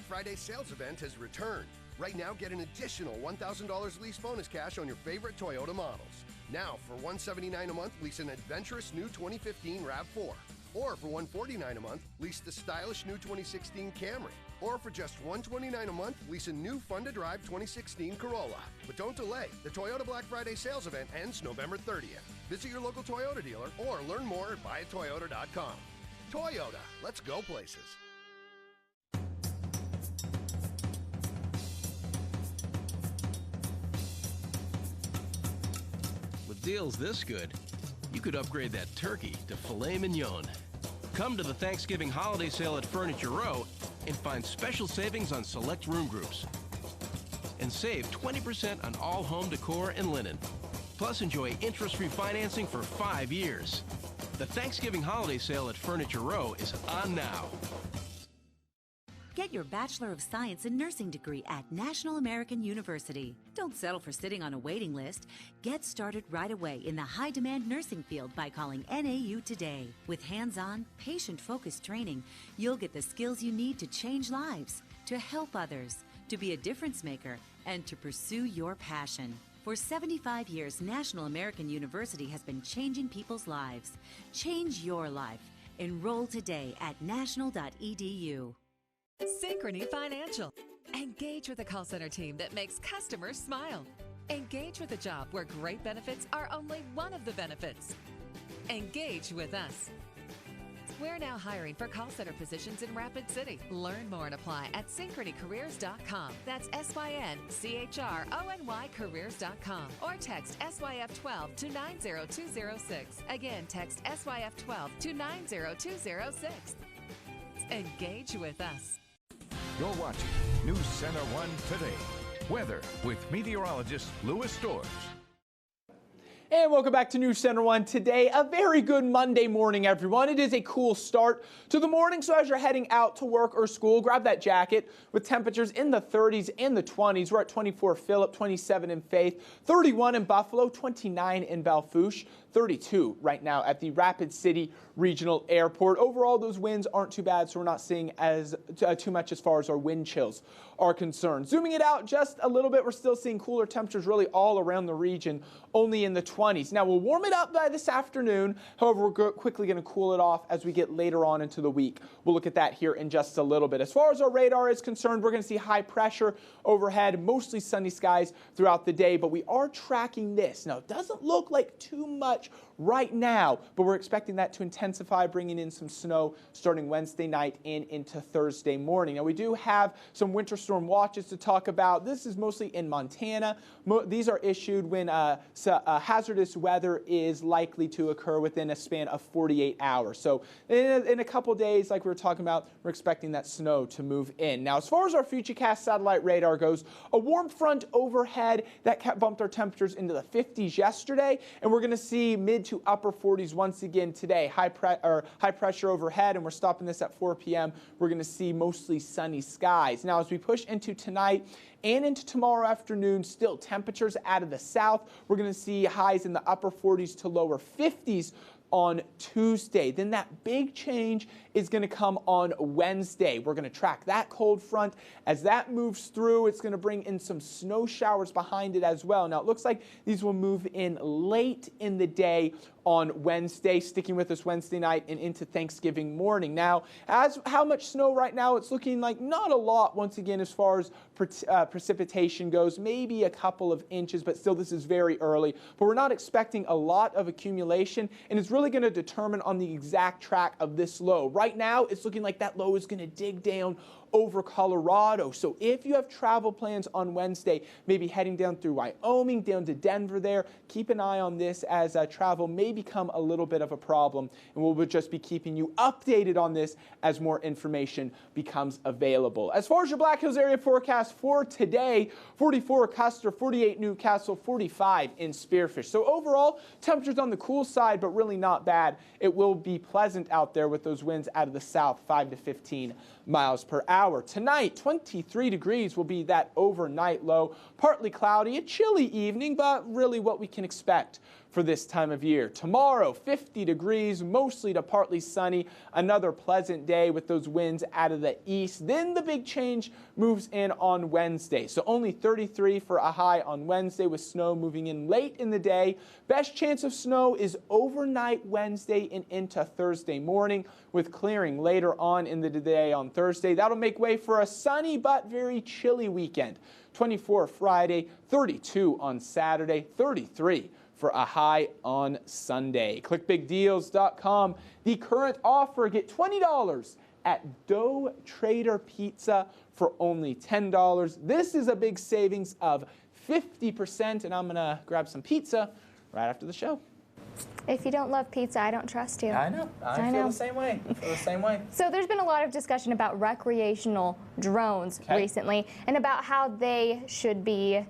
Friday sales event has returned. Right now, get an additional $1,000 lease bonus cash on your favorite Toyota models. Now, for $179 a month, lease an adventurous new 2015 RAV4. Or for $149 a month, lease the stylish new 2016 Camry. Or for just $129 a month, lease a new fun-to-drive 2016 Corolla. But don't delay. The Toyota Black Friday sales event ends November 30th. Visit your local Toyota dealer or learn more at buyatoyota.com. Toyota, let's go places. With deals this good, you could upgrade that turkey to filet mignon. Come to the Thanksgiving holiday sale at Furniture Row and find special savings on select room groups. And save 20% on all home decor and linen. Plus, enjoy interest-free financing for 5 years. The Thanksgiving holiday sale at Furniture Row is on now. Get your Bachelor of Science in Nursing degree at National American University. Don't settle for sitting on a waiting list. Get started right away in the high-demand nursing field by calling NAU today. With hands-on, patient-focused training, you'll get the skills you need to change lives, to help others, to be a difference maker, and to pursue your passion. For 75 years, National American University has been changing people's lives. Change your life. Enroll today at national.edu. Synchrony Financial. Engage with a call center team that makes customers smile. Engage with a job where great benefits are only one of the benefits. Engage with us. We're now hiring for call center positions in Rapid City. Learn more and apply at synchronycareers.com. That's SYNCHRONY careers.com. Or text SYF12 to 90206. Again, text SYF12 to 90206. Engage with us. You're watching News Center 1 Today. Weather with meteorologist Louis Storrs. And welcome back to News Center 1 Today. A very good Monday morning, everyone. It is a cool start to the morning, so as you're heading out to work or school, grab that jacket with temperatures in the 30s and the 20s. We're at 24 Phillip, 27 in Faith, 31 in Buffalo, 29 in Belfouche, 32 right now at the Rapid City Regional Airport. Overall, those winds aren't too bad, so we're not seeing too much as far as our wind chills are concerned. Zooming it out just a little bit, we're still seeing cooler temperatures really all around the region, only in the 20s. Now, we'll warm it up by this afternoon. However, we're quickly going to cool it off as we get later on into the week. We'll look at that here in just a little bit. As far as our radar is concerned, we're going to see high pressure overhead, mostly sunny skies throughout the day, but we are tracking this. Now, it doesn't look like too much right now, but we're expecting that to intensify, bringing in some snow starting Wednesday night and into Thursday morning. Now, we do have some winter storm watches to talk about. This is mostly in Montana. These are issued when hazardous weather is likely to occur within a span of 48 hours. So in a couple days, like we were talking about, we're expecting that snow to move in. Now, as far as our Futurecast satellite radar goes, a warm front overhead that bumped our temperatures into the 50s yesterday, and we're going to see mid to upper 40s once again today. High pressure overhead, and we're stopping this at 4 p.m. We're going to see mostly sunny skies. Now, as we push into tonight and into tomorrow afternoon, still temperatures out of the south. We're going to see highs in the upper 40s to lower 50s on Tuesday. Then that big change is going to come on Wednesday. We're going to track that cold front. As that moves through, it's going to bring in some snow showers behind it as well. Now, it looks like these will move in late in the day on Wednesday, sticking with us Wednesday night and into Thanksgiving morning. Now, as how much snow right now, it's looking like not a lot once again as far as precipitation goes, maybe a couple of inches, but still this is very early. But we're not expecting a lot of accumulation, and it's really going to determine on the exact track of this low. Right now, it's looking like that low is going to dig down over Colorado. So if you have travel plans on Wednesday, maybe heading down through Wyoming, down to Denver there, keep an eye on this as travel may become a little bit of a problem. And we'll just be keeping you updated on this as more information becomes available. As far as your Black Hills area forecast for today, 44 Custer, 48 Newcastle, 45 in Spearfish. So overall, temperatures on the cool side, but really not bad. It will be pleasant out there with those winds out of the south, 5 to 15 miles per hour. Tonight, 23 degrees will be that overnight low. Partly cloudy, a chilly evening, but really what we can expect for this time of year. Tomorrow, 50 degrees, mostly to partly sunny, another pleasant day with those winds out of the east. Then the big change moves in on Wednesday. So only 33 for a high on Wednesday with snow moving in late in the day. Best chance of snow is overnight Wednesday and into Thursday morning with clearing later on in the day on Thursday. That'll make way for a sunny but very chilly weekend. 24 Friday, 32 on Saturday, 33 for a high on Sunday. ClickBigDeals.com. The current offer, get $20 at Dough Trader Pizza for only $10. This is a big savings of 50%, and I'm going to grab some pizza right after the show. If you don't love pizza, I don't trust you. I know. I feel the same way. I feel the same way. So there's been a lot of discussion about recreational drones recently and about how they should be,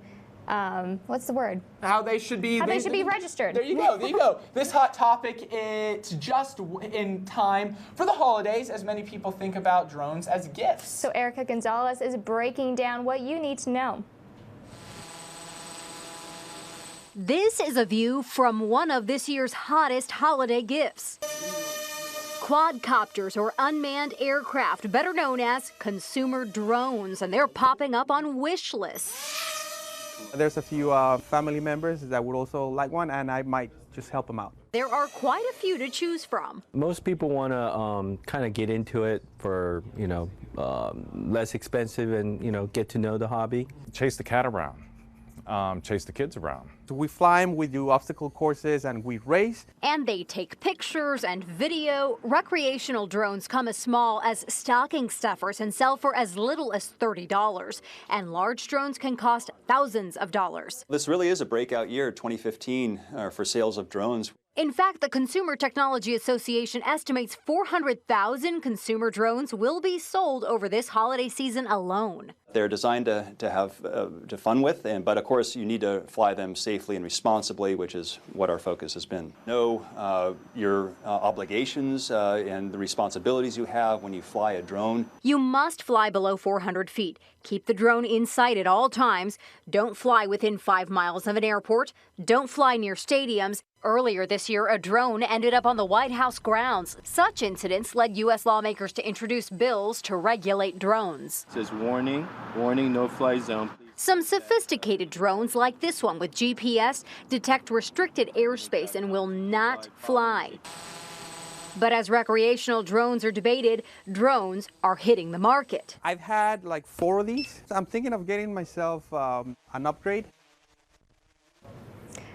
what's the word? How they should be registered. There you go. There you go. This hot topic, it's just in time for the holidays as many people think about drones as gifts. So Erica Gonzalez is breaking down what you need to know. This is a view from one of this year's hottest holiday gifts. Quadcopters, or unmanned aircraft, better known as consumer drones, and they're popping up on wish lists. There's a few family members that would also like one, and I might just help them out. There are quite a few to choose from. Most people want to kind of get into it for, less expensive and, get to know the hobby. Chase the cat around. Chase the kids around. So we fly them, we do obstacle courses, and we race. And they take pictures and video. Recreational drones come as small as stocking stuffers and sell for as little as $30. And large drones can cost thousands of dollars. This really is a breakout year, 2015, for sales of drones. In fact, the Consumer Technology Association estimates 400,000 consumer drones will be sold over this holiday season alone. They're designed to have fun with, but of course you need to fly them safely and responsibly, which is what our focus has been. Know your obligations and the responsibilities you have when you fly a drone. You must fly below 400 feet. Keep the drone in sight at all times. Don't fly within 5 miles of an airport. Don't fly near stadiums. Earlier this year, a drone ended up on the White House grounds. Such incidents led U.S. lawmakers to introduce bills to regulate drones. It says warning, no-fly zone. Some sophisticated drones like this one with GPS detect restricted airspace and will not fly. But as recreational drones are debated, drones are hitting the market. I've had like 4 of these. I'm thinking of getting myself an upgrade.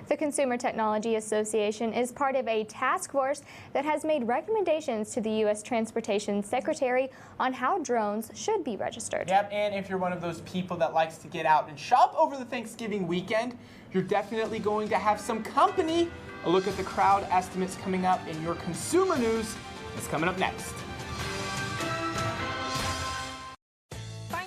The Consumer Technology Association is part of a task force that has made recommendations to the U.S. Transportation Secretary on how drones should be registered. Yep, and if you're one of those people that likes to get out and shop over the Thanksgiving weekend, you're definitely going to have some company. A look at the crowd estimates coming up in your consumer news is coming up next.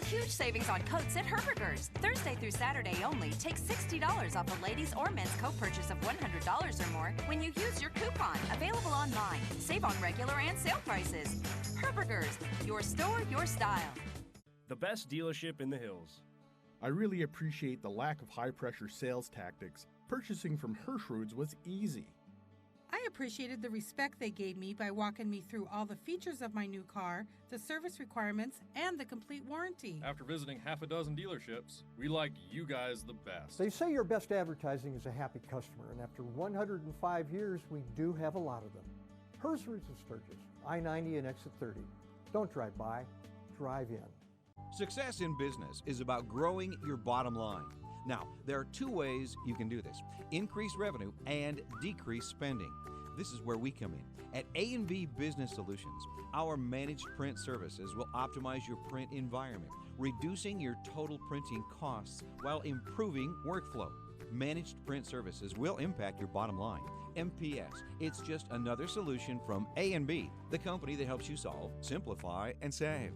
Huge savings on coats at Herberger's. Thursday through Saturday only. Take $60 off a ladies' or men's coat purchase of $100 or more when you use your coupon. Available online. Save on regular and sale prices. Herberger's. Your store, your style. The best dealership in the hills. I really appreciate the lack of high-pressure sales tactics. Purchasing from Hirschroods was easy. I appreciated the respect they gave me by walking me through all the features of my new car, the service requirements, and the complete warranty. After visiting half a dozen dealerships, we like you guys the best. They say your best advertising is a happy customer, and after 105 years, we do have a lot of them. Hirschroods of Sturgis, I-90 and exit 30. Don't drive by, drive in. Success in business is about growing your bottom line. Now, there are 2 ways you can do this: increase revenue and decrease spending. This is where we come in. At A&B Business Solutions, our managed print services will optimize your print environment, reducing your total printing costs while improving workflow. Managed print services will impact your bottom line. MPS, it's just another solution from A&B, the company that helps you solve, simplify, and save.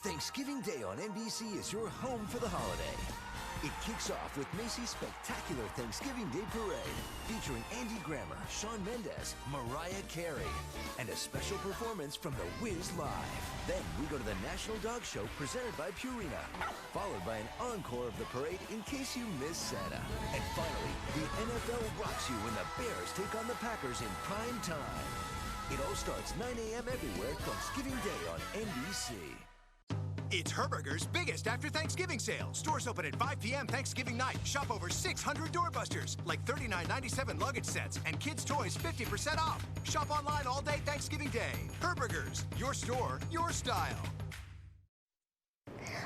Thanksgiving Day on NBC is your home for the holiday. It kicks off with Macy's spectacular Thanksgiving Day Parade, featuring Andy Grammer, Shawn Mendes, Mariah Carey, and a special performance from The Wiz Live. Then we go to the National Dog Show presented by Purina, followed by an encore of the parade in case you miss Santa. And finally, the NFL rocks you when the Bears take on the Packers in prime time. It all starts 9 a.m. everywhere Thanksgiving Day on NBC. It's Herberger's biggest after Thanksgiving sale. Stores open at 5 p.m. Thanksgiving night. Shop over 600 doorbusters, like $39.97 luggage sets and kids' toys 50% off. Shop online all day Thanksgiving Day. Herberger's, your store, your style.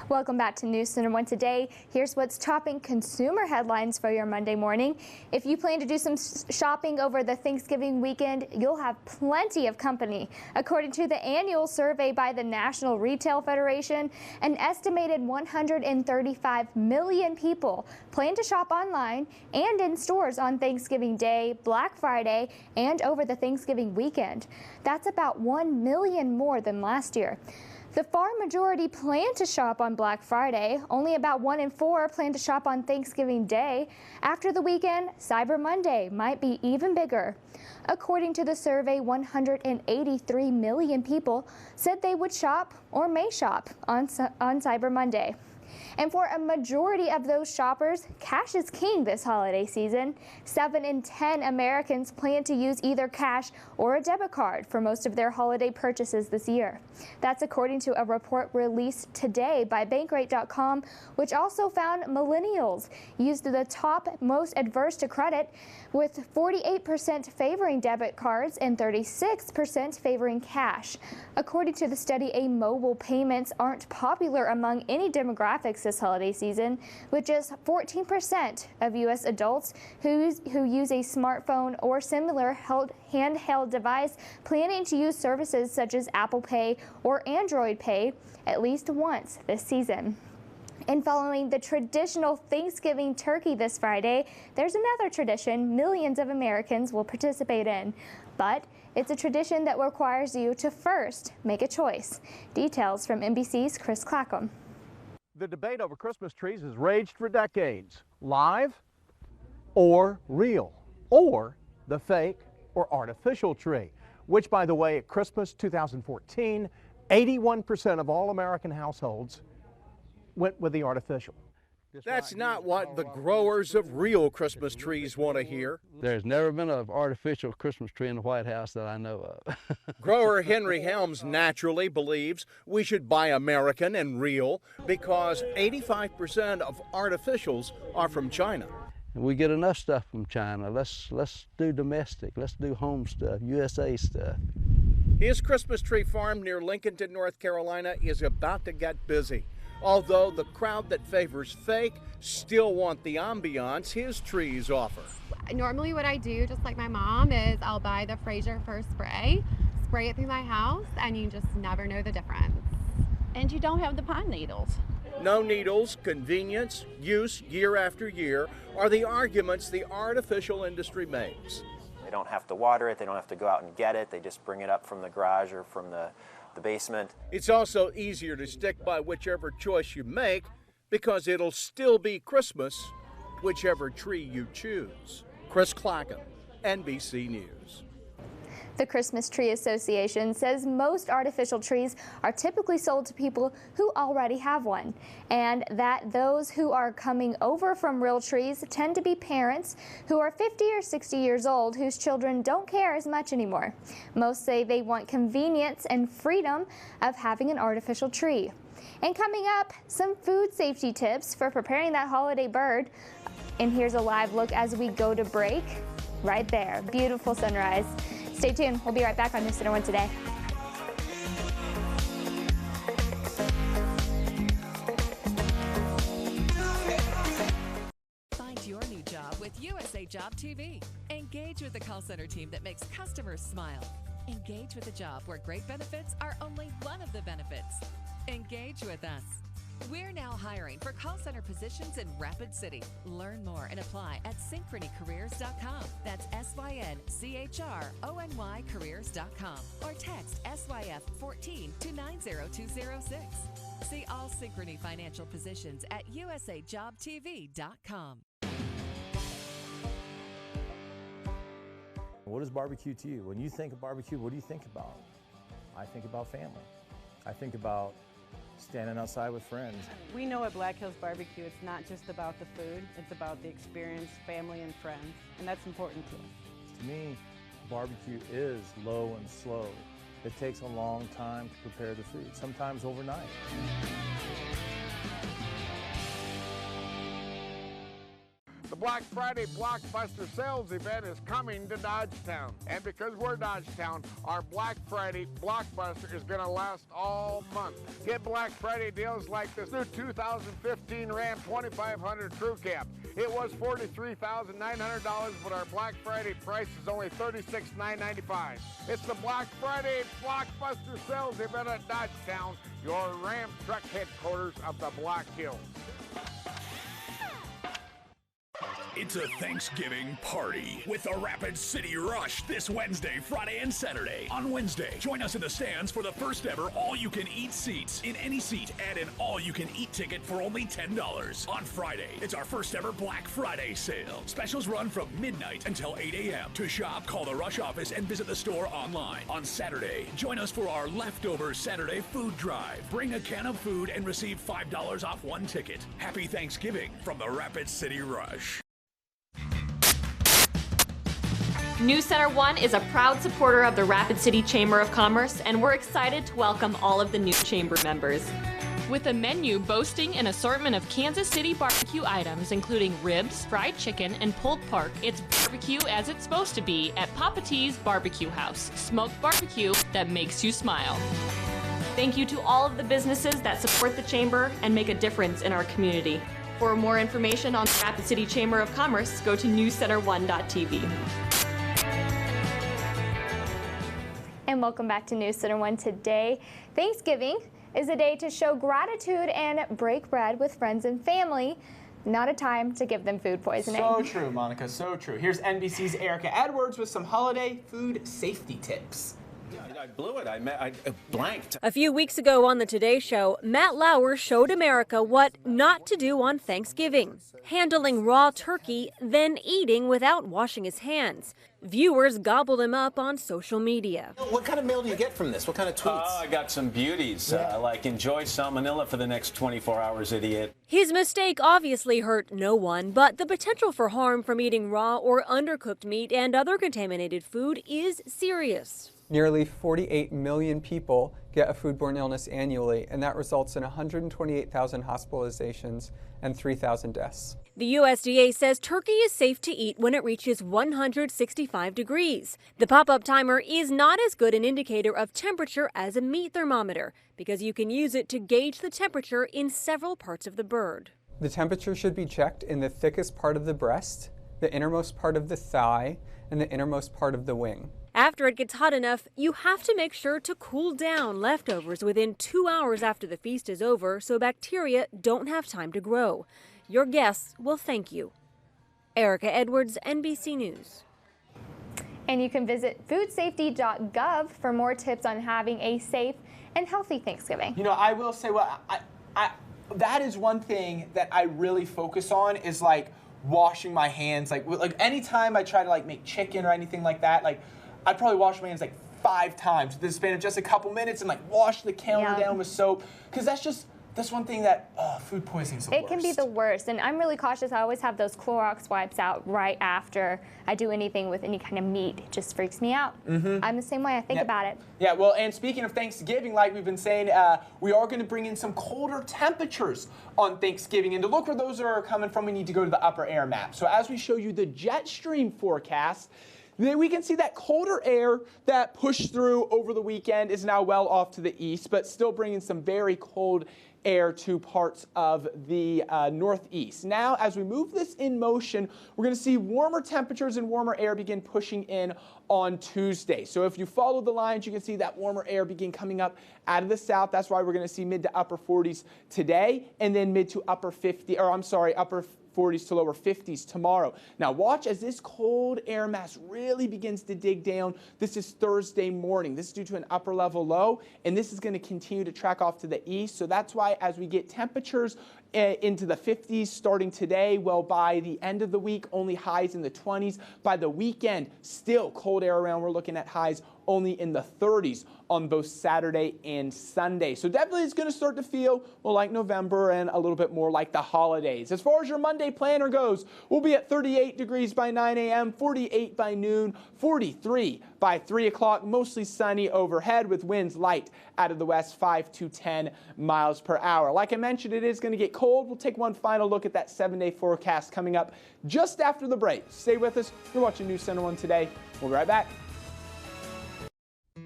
Welcome back to NC1 Today. Here's what's topping consumer headlines for your Monday morning. If you plan to do some shopping over the Thanksgiving weekend, you'll have plenty of company. According to the annual survey by the National Retail Federation, an estimated 135 million people plan to shop online and in stores on Thanksgiving Day, Black Friday, and over the Thanksgiving weekend. That's about 1 million more than last year. The far majority plan to shop on Black Friday. Only about 1 in 4 plan to shop on Thanksgiving Day. After the weekend, Cyber Monday might be even bigger. According to the survey, 183 million people said they would shop or may shop on Cyber Monday. And for a majority of those shoppers, cash is king this holiday season. 7 in 10 Americans plan to use either cash or a debit card for most of their holiday purchases this year. That's according to a report released today by Bankrate.com, which also found millennials used the top most adverse to credit, with 48% favoring debit cards and 36% favoring cash. According to the study, mobile payments aren't popular among any demographics this holiday season, with just 14% of U.S. adults who use a smartphone or similar handheld device planning to use services such as Apple Pay or Android Pay at least once this season. And following the traditional Thanksgiving turkey this Friday, there's another tradition millions of Americans will participate in. But it's a tradition that requires you to first make a choice. Details from NBC's Chris Clackham. The debate over Christmas trees has raged for decades. Live or real, or the fake or artificial tree, which, by the way, at Christmas 2014, 81% of all American households went with the artificial. That's not what the growers of real Christmas trees want to hear. There's never been an artificial Christmas tree in the White House that I know of. Grower Henry Helms naturally believes we should buy American and real because 85% of artificials are from China. We get enough stuff from China. Let's do domestic. Let's do home stuff, USA stuff. His Christmas tree farm near Lincolnton, North Carolina is about to get busy. Although the crowd that favors fake still want the ambiance his trees offer. Normally what I do, just like my mom, is I'll buy the Fraser First spray it through my house, and you just never know the difference. And you don't have the pine needles. No needles, convenience, use year after year are the arguments the artificial industry makes. They don't have to water it, they don't have to go out and get it, they just bring it up from the garage or from the basement. It's also easier to stick by whichever choice you make because it'll still be Christmas, whichever tree you choose. Chris Clackham, NBC News. The Christmas Tree Association says most artificial trees are typically sold to people who already have one, and that those who are coming over from real trees tend to be parents who are 50 or 60 years old whose children don't care as much anymore. Most say they want convenience and freedom of having an artificial tree. And coming up, some food safety tips for preparing that holiday bird. And here's a live look as we go to break. Right there, beautiful sunrise. Stay tuned. We'll be right back on NC1 Today. Find your new job with USA Job TV. Engage with the call center team that makes customers smile. Engage with a job where great benefits are only one of the benefits. Engage with us. We're now hiring for call center positions in Rapid City. Learn more and apply at synchronycareers.com. That's SYNCHRONY careers.com or text SYF14 to 90206. See all Synchrony financial positions at usajobtv.com. What is barbecue to you? When you think of barbecue, what do you think about? I think about family. I think about standing outside with friends. We know at Black Hills Barbecue, it's not just about the food, it's about the experience, family, and friends, and that's important to us. To me, barbecue is low and slow. It takes a long time to prepare the food, sometimes overnight. The Black Friday Blockbuster Sales event is coming to Dodgetown. And because we're Dodgetown, our Black Friday Blockbuster is going to last all month. Get Black Friday deals like this new 2015 Ram 2500 Crew Cab. It was $43,900, but our Black Friday price is only $36,995. It's the Black Friday Blockbuster Sales event at Dodgetown, your Ram truck headquarters of the Black Hills. It's a Thanksgiving party with the Rapid City Rush this Wednesday, Friday, and Saturday. On Wednesday, join us in the stands for the first ever all-you-can-eat seats. In any seat, add an all-you-can-eat ticket for only $10. On Friday, it's our first ever Black Friday sale. Specials run from midnight until 8 a.m. To shop, call the Rush office and visit the store online. On Saturday, join us for our leftover Saturday food drive. Bring a can of food and receive $5 off one ticket. Happy Thanksgiving from the Rapid City Rush. News Center 1 is a proud supporter of the Rapid City Chamber of Commerce, and we're excited to welcome all of the new chamber members. With a menu boasting an assortment of Kansas City barbecue items, including ribs, fried chicken, and pulled pork, it's barbecue as it's supposed to be at Papa T's Barbecue House. Smoked barbecue that makes you smile. Thank you to all of the businesses that support the chamber and make a difference in our community. For more information on the Rapid City Chamber of Commerce, go to newscenter1.tv. And welcome back to News Center 1 Today. Thanksgiving is a day to show gratitude and break bread with friends and family, not a time to give them food poisoning. So true, Monica, so true. Here's NBC's Erica Edwards with some holiday food safety tips. I blew it. I blanked. A few weeks ago on the Today Show, Matt Lauer showed America what not to do on Thanksgiving. Handling raw turkey, then eating without washing his hands. Viewers gobbled him up on social media. What kind of mail do you get from this? What kind of tweets? Oh, I got some beauties. Like, enjoy salmonella for the next 24 hours, idiot. His mistake obviously hurt no one, but the potential for harm from eating raw or undercooked meat and other contaminated food is serious. Nearly 48 million people get a foodborne illness annually, and that results in 128,000 hospitalizations and 3,000 deaths. The USDA says turkey is safe to eat when it reaches 165 degrees. The pop-up timer is not as good an indicator of temperature as a meat thermometer because you can use it to gauge the temperature in several parts of the bird. The temperature should be checked in the thickest part of the breast, the innermost part of the thigh, and the innermost part of the wing. After it gets hot enough, you have to make sure to cool down leftovers within 2 hours after the feast is over so bacteria don't have time to grow. Your guests will thank you. Erica Edwards, NBC News. And you can visit foodsafety.gov for more tips on having a safe and healthy Thanksgiving. You know, I will say, that is one thing that I really focus on is like washing my hands. Like anytime I try to like make chicken or anything like that, like I'd probably wash my hands like 5 times within the span of just a couple minutes and like wash the counter down with soap, because that's one thing that food poisoning is the worst. It can be the worst, and I'm really cautious. I always have those Clorox wipes out right after I do anything with any kind of meat. It just freaks me out. I'm the same way. I think about it. Yeah, well, and speaking of Thanksgiving, like we've been saying, we are going to bring in some colder temperatures on Thanksgiving, and to look where those are coming from, we need to go to the upper air map. So as we show you the jet stream forecast, we can see that colder air that pushed through over the weekend is now well off to the east, but still bringing some very cold air to parts of the northeast. Now, as we move this in motion, we're going to see warmer temperatures and warmer air begin pushing in on Tuesday. So if you follow the lines, you can see that warmer air begin coming up out of the south. That's why we're going to see mid to upper 40s today, and then mid to upper 40s to lower 50s tomorrow. Now watch as this cold air mass really begins to dig down. This is Thursday morning. This is due to an upper level low, and this is going to continue to track off to the east. So that's why as we get temperatures into the 50s starting today, well, by the end of the week, only highs in the 20s. By the weekend, still cold air around. We're looking at highs only in the 30s on both Saturday and Sunday. So definitely it's going to start to feel more like November and a little bit more like the holidays. As far as your Monday planner goes, we'll be at 38 degrees by 9 a.m., 48 by noon, 43 by 3 o'clock, mostly sunny overhead with winds light out of the west, 5 to 10 miles per hour. Like I mentioned, it is going to get cold. We'll take one final look at that 7-day forecast coming up just after the break. Stay with us. You're watching News Center 1 Today. We'll be right back.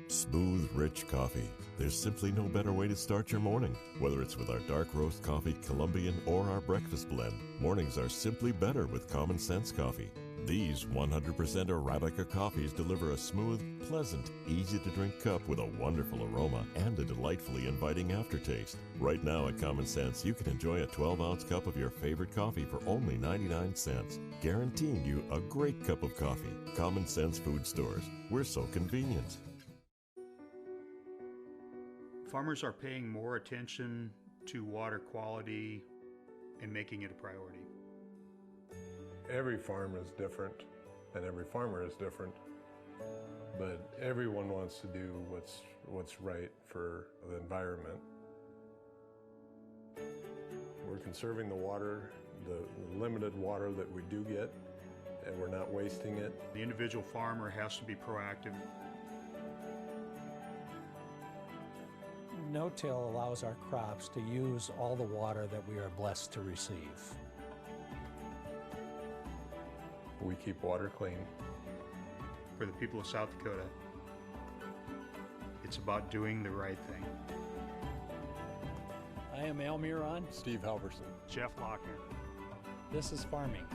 Smooth, rich coffee. There's simply no better way to start your morning. Whether it's with our dark roast coffee, Colombian, or our breakfast blend, mornings are simply better with Common Sense coffee. These 100% Arabica coffees deliver a smooth, pleasant, easy-to-drink cup with a wonderful aroma and a delightfully inviting aftertaste. Right now at Common Sense, you can enjoy a 12-ounce cup of your favorite coffee for only 99 cents, guaranteeing you a great cup of coffee. Common Sense Food Stores. We're so convenient. Farmers are paying more attention to water quality and making it a priority. Every farm is different and every farmer is different, but everyone wants to do what's right for the environment. We're conserving the water, the limited water that we do get, and we're not wasting it. The individual farmer has to be proactive. No-till allows our crops to use all the water that we are blessed to receive. We keep water clean. For the people of South Dakota, it's about doing the right thing. I am Al Muron. Steve Halverson. Jeff Lochner. This is farming.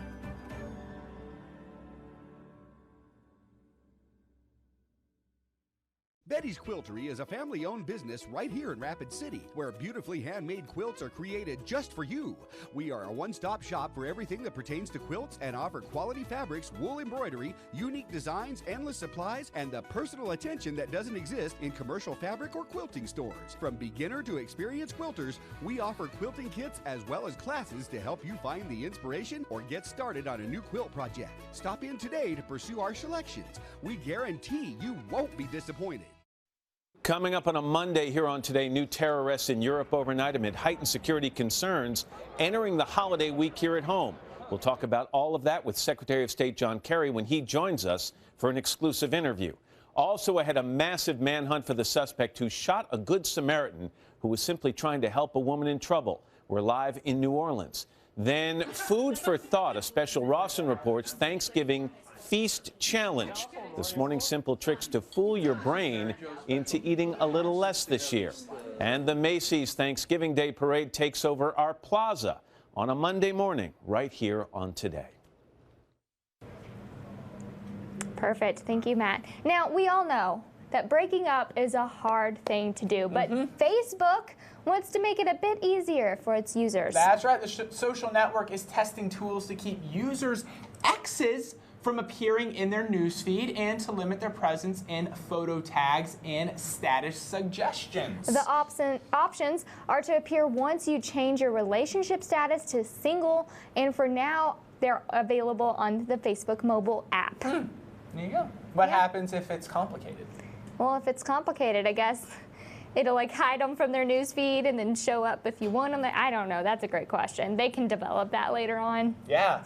Betty's Quiltery is a family-owned business right here in Rapid City, where beautifully handmade quilts are created just for you. We are a one-stop shop for everything that pertains to quilts and offer quality fabrics, wool embroidery, unique designs, endless supplies, and the personal attention that doesn't exist in commercial fabric or quilting stores. From beginner to experienced quilters, we offer quilting kits as well as classes to help you find the inspiration or get started on a new quilt project. Stop in today to pursue our selections. We guarantee you won't be disappointed. Coming up on a Monday here on Today, new terror arrests in Europe overnight amid heightened security concerns entering the holiday week here at home. We'll talk about all of that with Secretary of State John Kerry when he joins us for an exclusive interview. Also ahead, a massive manhunt for the suspect who shot a Good Samaritan who was simply trying to help a woman in trouble. We're live in New Orleans. Then food for thought. A special Rawson reports Thanksgiving Feast Challenge. This morning, simple tricks to fool your brain into eating a little less this year. And the Macy's Thanksgiving Day Parade takes over our plaza on a Monday morning right here on Today. Perfect. Thank you, Matt. Now, we all know that breaking up is a hard thing to do, but Facebook wants to make it a bit easier for its users. That's right. The social network is testing tools to keep users' exes from appearing in their newsfeed and to limit their presence in photo tags and status suggestions. The options are to appear once you change your relationship status to single, and for now, they're available on the Facebook mobile app. There you go. What happens if it's complicated? Well, if it's complicated, I guess it'll like hide them from their newsfeed and then show up if you want them. I don't know. That's a great question. They can develop that later on. Yeah.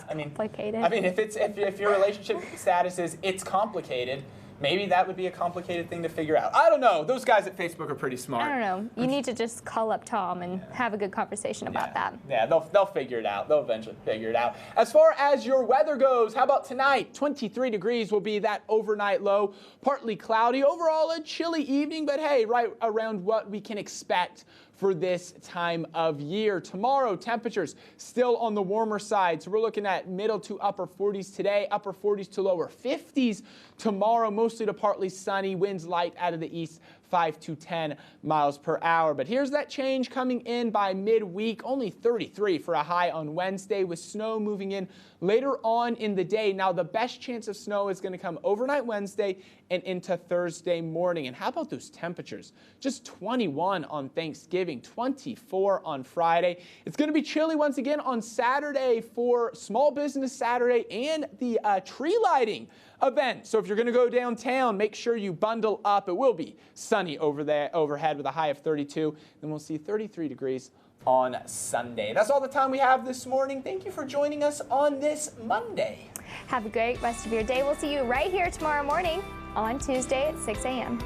I mean, complicated. I mean, if your relationship status is it's complicated, maybe that would be a complicated thing to figure out. I don't know. Those guys at Facebook are pretty smart. I don't know. You need to just call up Tom and have a good conversation about that. Yeah, they'll figure it out. They'll eventually figure it out. As far as your weather goes, how about tonight? 23 degrees will be that overnight low. Partly cloudy. Overall, a chilly evening, but hey, right around what we can expect for this time of year. Tomorrow, temperatures still on the warmer side. So we're looking at middle to upper 40s today, upper 40s to lower 50s tomorrow, mostly to partly sunny, winds light out of the east, 5 to 10 miles per hour. But here's that change coming in by midweek, only 33 for a high on Wednesday, with snow moving in later on in the day. Now, the best chance of snow is going to come overnight Wednesday and into Thursday morning. And how about those temperatures? Just 21 on Thanksgiving, 24 on Friday. It's going to be chilly once again on Saturday for Small Business Saturday and the tree lighting event. So if you're going to go downtown, make sure you bundle up. It will be sunny over there overhead with a high of 32. Then we'll see 33 degrees on Sunday. That's all the time we have this morning. Thank you for joining us on this Monday. Have a great rest of your day. We'll see you right here tomorrow morning on Tuesday at 6 a.m.